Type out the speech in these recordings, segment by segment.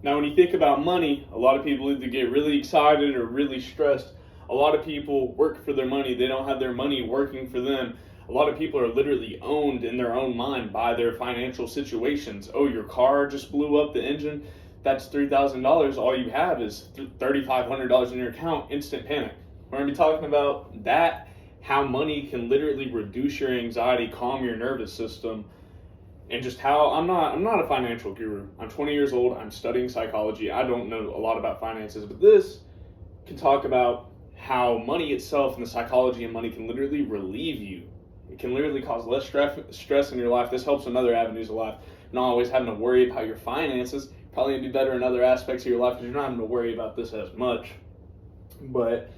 Now, when you think about money, a lot of people either get really excited or really stressed. A lot of people work for their money. They don't have their money working for them. A lot of people are literally owned in their own mind by their financial situations. Oh, your car just blew up the engine. That's $3,000. All you have is $3,500 in your account. Instant panic. We're going to be talking about that, how money can literally reduce your anxiety, calm your nervous system, and just how I'm not a financial guru. I'm 20 years old. I'm studying psychology. I don't know a lot about finances, but this can talk about how money itself and the psychology of money can literally relieve you. It can literally cause less stress in your life. This helps in other avenues of life. Not always having to worry about your finances. Probably gonna be better in other aspects of your life because you're not having to worry about this as much. But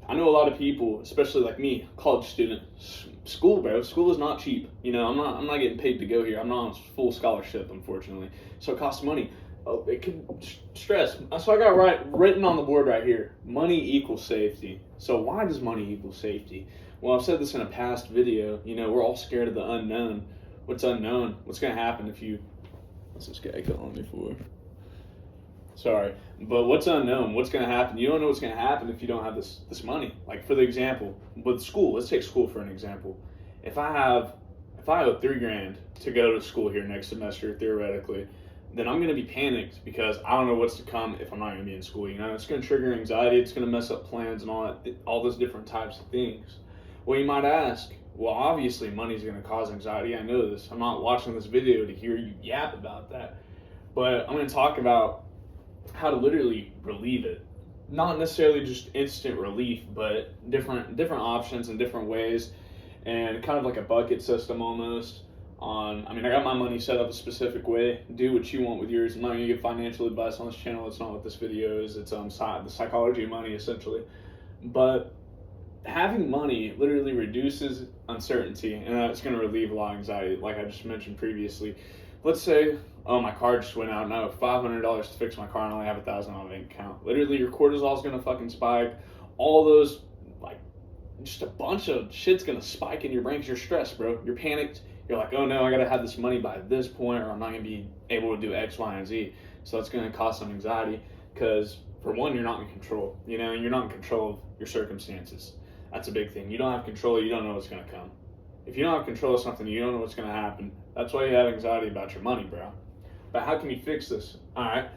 I know a lot of people, especially like me, college student, school, bro. School is not cheap. I'm not getting paid to go here. I'm not on full scholarship, unfortunately. So it costs money. Oh, it can stress. So I got written on the board right here. Money equals safety. So why does money equal safety? Well, I've said this in a past video. We're all scared of the unknown. What's unknown? What's gonna happen if you? What's this guy calling me for? Sorry, but what's unknown? What's going to happen? You don't know what's going to happen if you don't have this money. Like for the example, with school, let's take school for an example. If I owe $3,000 to go to school here next semester, theoretically, then I'm going to be panicked because I don't know what's to come if I'm not going to be in school. It's going to trigger anxiety. It's going to mess up plans and all those different types of things. Well, you might ask, well, obviously money's going to cause anxiety. I know this. I'm not watching this video to hear you yap about that, but I'm going to talk about how to literally relieve it. Not necessarily just instant relief, but different options and different ways, and kind of like a bucket system almost. I got my money set up a specific way. Do what you want with yours. I'm not going to give financial advice on this channel. That's not what this video is. It's the psychology of money essentially. But having money literally reduces uncertainty, and that's going to relieve a lot of anxiety, like I just mentioned previously. Let's say, oh, my car just went out, and I have $500 to fix my car, and I only have $1,000 on my bank account. Literally, your cortisol is going to fucking spike. All those, just a bunch of shit's going to spike in your brain because you're stressed, bro. You're panicked. You're like, oh no, I got to have this money by this point, or I'm not going to be able to do X, Y, and Z. So that's going to cause some anxiety because, for one, you're not in control. And you're not in control of your circumstances. That's a big thing. You don't have control. You don't know what's going to come. If you don't have control of something, you don't know what's going to happen. That's why you have anxiety about your money, bro. But how can you fix this? All right.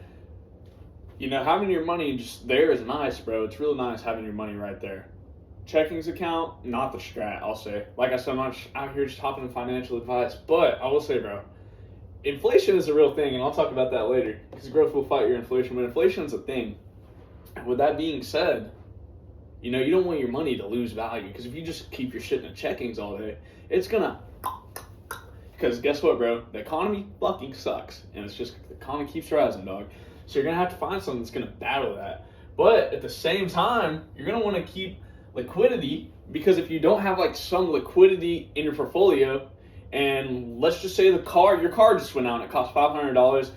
Having your money just there is nice, bro. It's real nice having your money right there. Checkings account, not the strat, I'll say. Like I said, I'm not out here just hopping in financial advice, but I will say, bro, inflation is a real thing, and I'll talk about that later because growth will fight your inflation, but inflation is a thing. With that being said, you don't want your money to lose value because if you just keep your shit in the checkings all day, it's gonna. Because guess what, bro? The economy fucking sucks, and it's just the economy keeps rising, dog. So you're gonna have to find something that's gonna battle that. But at the same time, you're gonna want to keep liquidity because if you don't have some liquidity in your portfolio, and let's just say your car just went out and it cost $500,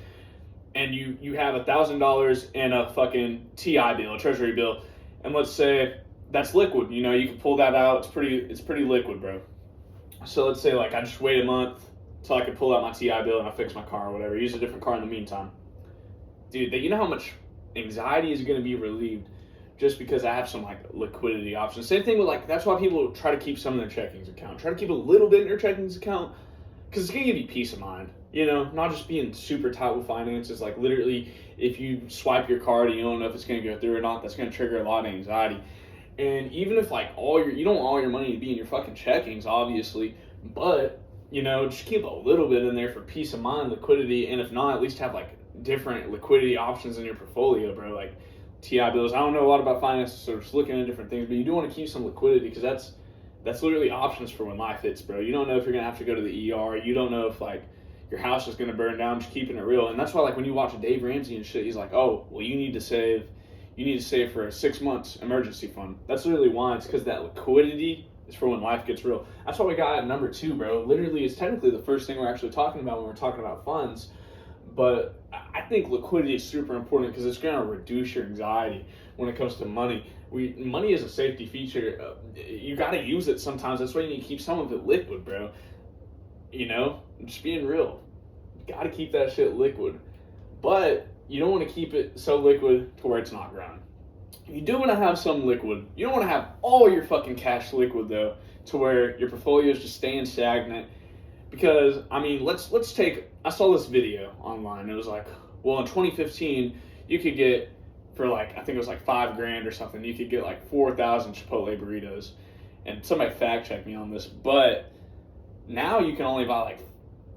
and you have $1,000 in a fucking TI bill, a treasury bill. And let's say that's liquid. You can pull that out. It's pretty liquid, bro. So let's say I just wait a month till I can pull out my TI bill and I fix my car or whatever. Use a different car in the meantime. Dude, you know how much anxiety is going to be relieved just because I have some liquidity options. Same thing with that's why people try to keep some in their checkings account. Try to keep a little bit in your checkings account because it's going to give you peace of mind. Not just being super tight with finances. Literally, if you swipe your card and you don't know if it's going to go through or not, that's going to trigger a lot of anxiety. And even if you don't want all your money to be in your fucking checkings, obviously, but just keep a little bit in there for peace of mind, liquidity, and if not, at least have different liquidity options in your portfolio, bro. TI bills. I don't know a lot about finances, so just looking at different things, but you do want to keep some liquidity because that's literally options for when life hits, bro. You don't know if you're gonna have to go to the ER. You don't know if your house is gonna burn down. Just keeping it real, and that's why when you watch Dave Ramsey and shit, he's like, oh, well, you need to save for a 6 months emergency fund. That's literally why. It's because that liquidity is for when life gets real. That's why we got at number 2, bro. Literally, it's technically the first thing we're actually talking about when we're talking about funds. But I think liquidity is super important because it's going to reduce your anxiety when it comes to money. Money is a safety feature. You got to use it sometimes. That's why you need to keep some of it liquid, bro. Just being real. You got to keep that shit liquid. But, you don't want to keep it so liquid to where it's not growing. You do want to have some liquid. You don't want to have all your fucking cash liquid though, to where your portfolio is just staying stagnant. Because I mean, let's take. I saw this video online. It was like, well, in 2015, you could get for like I think it was like $5,000 or something. You could get like 4,000 Chipotle burritos, and somebody fact checked me on this. But now you can only buy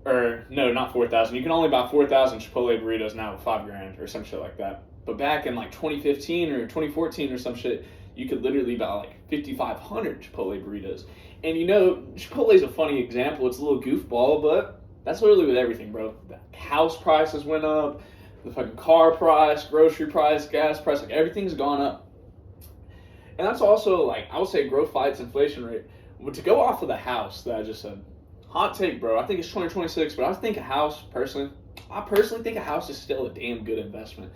or no, not 4,000. You can only buy 4,000 Chipotle burritos now with $5,000 or some shit like that. But back in like 2015 or 2014 or some shit, you could literally buy like 5,500 Chipotle burritos. And you know, Chipotle is a funny example. It's a little goofball, but that's literally with everything, bro. The house prices went up, the fucking car price, grocery price, gas price, like everything's gone up. And that's also like, I would say growth fights inflation rate. But to go off of the house that I just said, hot take, bro. I think it's 2026, but I think I personally think a house is still a damn good investment.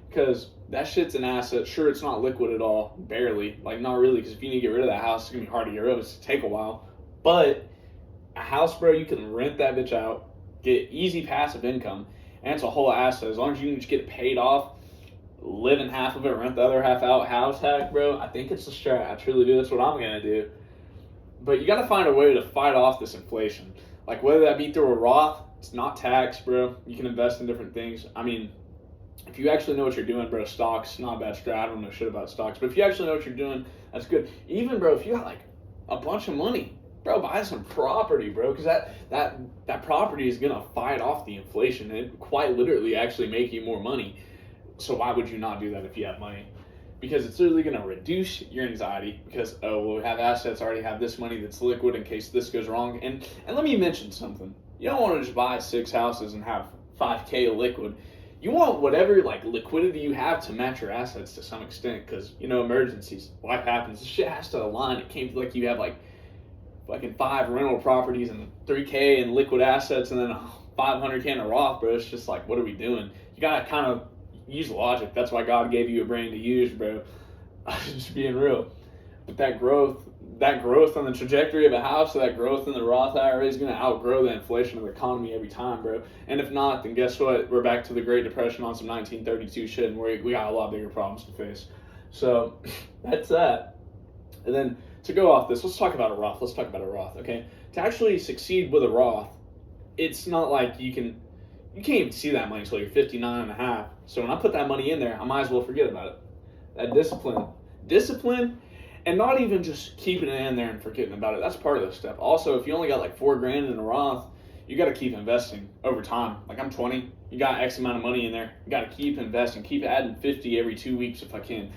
Because that shit's an asset. Sure, it's not liquid at all. Barely. Like, not really. Because if you need to get rid of that house, it's going to be hard to get rid of. It's going to take a while. But a house, bro, you can rent that bitch out. Get easy passive income. And it's a whole asset. As long as you can just get it paid off, live in half of it, rent the other half out, house hack, bro. I think it's the strat. I truly do. That's what I'm going to do. But you got to find a way to fight off this inflation. Like, whether that be through a Roth, it's not taxed, bro. You can invest in different things. I mean, if you actually know what you're doing, bro, stocks, not a bad strat. I don't know shit about stocks. But if you actually know what you're doing, that's good. Even, bro, if you got, like, a bunch of money, bro, buy some property, bro. Because that property is going to fight off the inflation. And quite literally actually make you more money. So why would you not do that if you have money? Because it's literally going to reduce your anxiety. Because, oh, well, we have assets, already have this money that's liquid in case this goes wrong. And let me mention something. You don't want to just buy 6 houses and have $5,000 liquid. You want whatever like liquidity you have to match your assets to some extent, because you know emergencies, life happens. This shit has to align. It can't be like you have like fucking 5 rental properties and $3,000 in liquid assets and then $500,000 in a Roth, bro. It's just like, what are we doing? You gotta kind of use logic. That's why God gave you a brain to use, bro. Just being real. But that growth on the trajectory of a house, that growth in the Roth IRA is going to outgrow the inflation of the economy every time, bro. And if not, then guess what? We're back to the Great Depression on some 1932 shit, and we got a lot bigger problems to face. So that's that. And then to go off this, let's talk about a Roth, okay? To actually succeed with a Roth, it's not like you can't even see that money until you're 59 and a half. So when I put that money in there, I might as well forget about it. That discipline, and not even just keeping it in there and forgetting about it. That's part of the step. Also, if you only got like $4,000 in a Roth, you got to keep investing over time. Like I'm 20, you got X amount of money in there. You got to keep investing, keep adding 50 every 2 weeks if I can.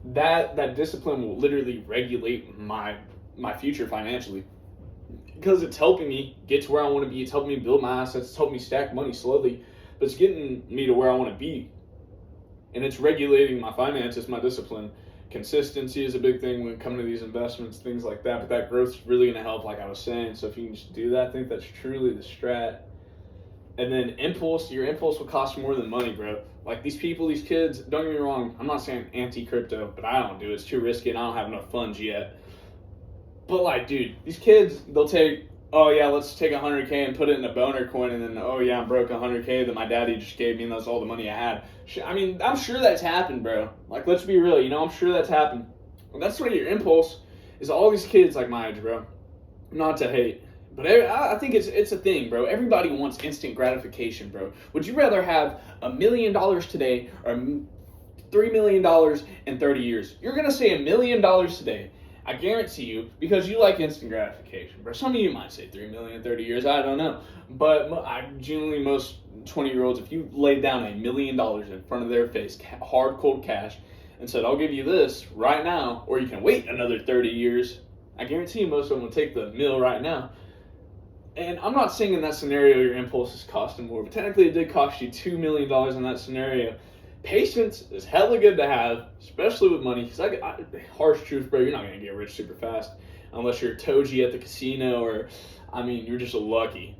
That discipline will literally regulate my future financially, because it's helping me get to where I want to be. It's helping me build my assets. It's helping me stack money slowly, but it's getting me to where I want to be. And it's regulating my finances, my discipline. Consistency is a big thing when it comes to these investments, things like that. But that growth is really going to help, like I was saying. So if you can just do that, I think that's truly the strat. And then your impulse will cost more than money, bro. Like these kids, don't get me wrong, I'm not saying anti-crypto, but I don't do it. It's too risky and I don't have enough funds yet. But like, dude, these kids, they'll take, oh yeah, let's take $100,000 and put it in a boner coin, and then, oh yeah, I'm broke $100,000 that my daddy just gave me, and that's all the money I had. I mean, I'm sure that's happened, bro. Like, let's be real, I'm sure that's happened. And that's what your impulse is. All these kids like my age, bro. Not to hate, but I think it's a thing, bro. Everybody wants instant gratification, bro. Would you rather have $1 million today or $3 million in 30 years? You're gonna say $1 million today. I guarantee you, because you like instant gratification, bro. Some of you might say 3 million in 30 years, I don't know. But generally, most 20-year-olds, if you laid down $1 million in front of their face, hard, cold cash, and said, I'll give you this right now, or you can wait another 30 years, I guarantee you most of them will take the mill right now. And I'm not saying in that scenario your impulse is costing more, but technically it did cost you $2 million in that scenario. Patience is hella good to have, especially with money, because harsh truth, bro, you're not going to get rich super fast unless you're Toji at the casino, or, I mean, you're just lucky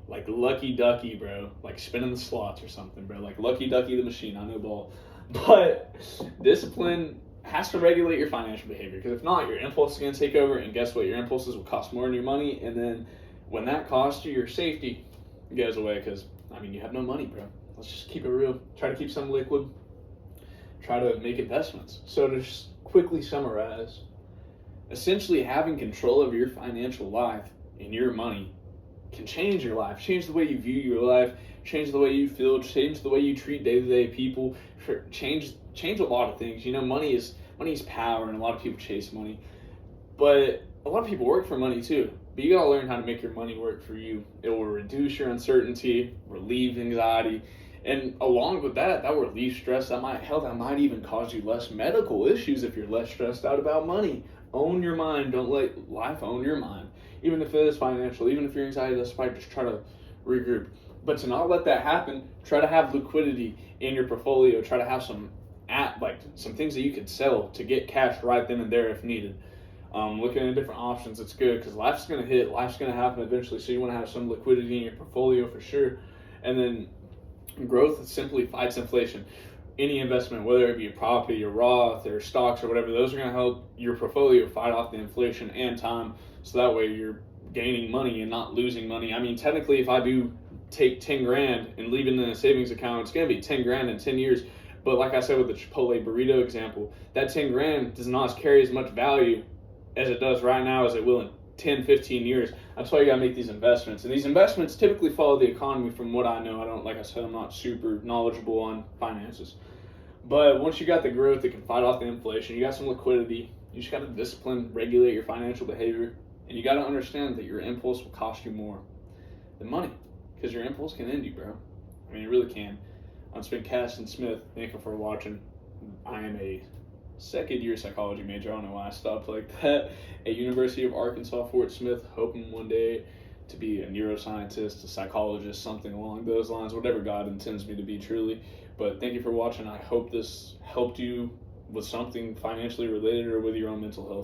ducky, bro, like spinning the slots or something, bro, like Lucky Ducky the machine, I know ball. But discipline has to regulate your financial behavior, because if not, your impulse is going to take over, and guess what, your impulses will cost more than your money, and then when that costs you, your safety goes away, because, I mean, you have no money, bro. Let's just keep it real. Try to keep some liquid. try to make investments. So to just quickly summarize, essentially having control of your financial life and your money can change your life, change the way you view your life, change the way you feel, change the way you treat day-to-day people, change a lot of things. You know, money is power, and a lot of people chase money, but a lot of people work for money too. But you gotta learn how to make your money work for you. It will reduce your uncertainty, relieve anxiety, and along with that will relieve stress. That might even cause you less medical issues if you're less stressed out about money. Own your mind. Don't let life own your mind. Even if it is financial, even if your anxiety does spike, just try to regroup. But to not let that happen, try to have liquidity in your portfolio. Try to have some things that you could sell to get cash right then and there if needed. Looking at different options, it's good because life's going to happen eventually. So you want to have some liquidity in your portfolio for sure. And then growth simply fights inflation. Any investment, whether it be a property or Roth or stocks or whatever, those are going to help your portfolio fight off the inflation and time. So that way you're gaining money and not losing money. I mean, technically, if I do take 10 grand and leave it in a savings account, it's going to be 10 grand in 10 years. But like I said with the Chipotle burrito example, that 10 grand does not carry as much value as it does right now as it will in 10, 15 years. That's why you gotta make these investments. And these investments typically follow the economy from what I know. I'm not super knowledgeable on finances. But once you got the growth that can fight off the inflation, you got some liquidity, you just gotta discipline, regulate your financial behavior, and you gotta understand that your impulse will cost you more than money. Because your impulse can end you, bro. I mean, it really can. It's been Caston Smith. Thank you for watching. I am a second-year psychology major. I don't know why I stopped like that. At University of Arkansas, Fort Smith, hoping one day to be a neuroscientist, a psychologist, something along those lines, whatever God intends me to be truly. But thank you for watching. I hope this helped you with something financially related or with your own mental health.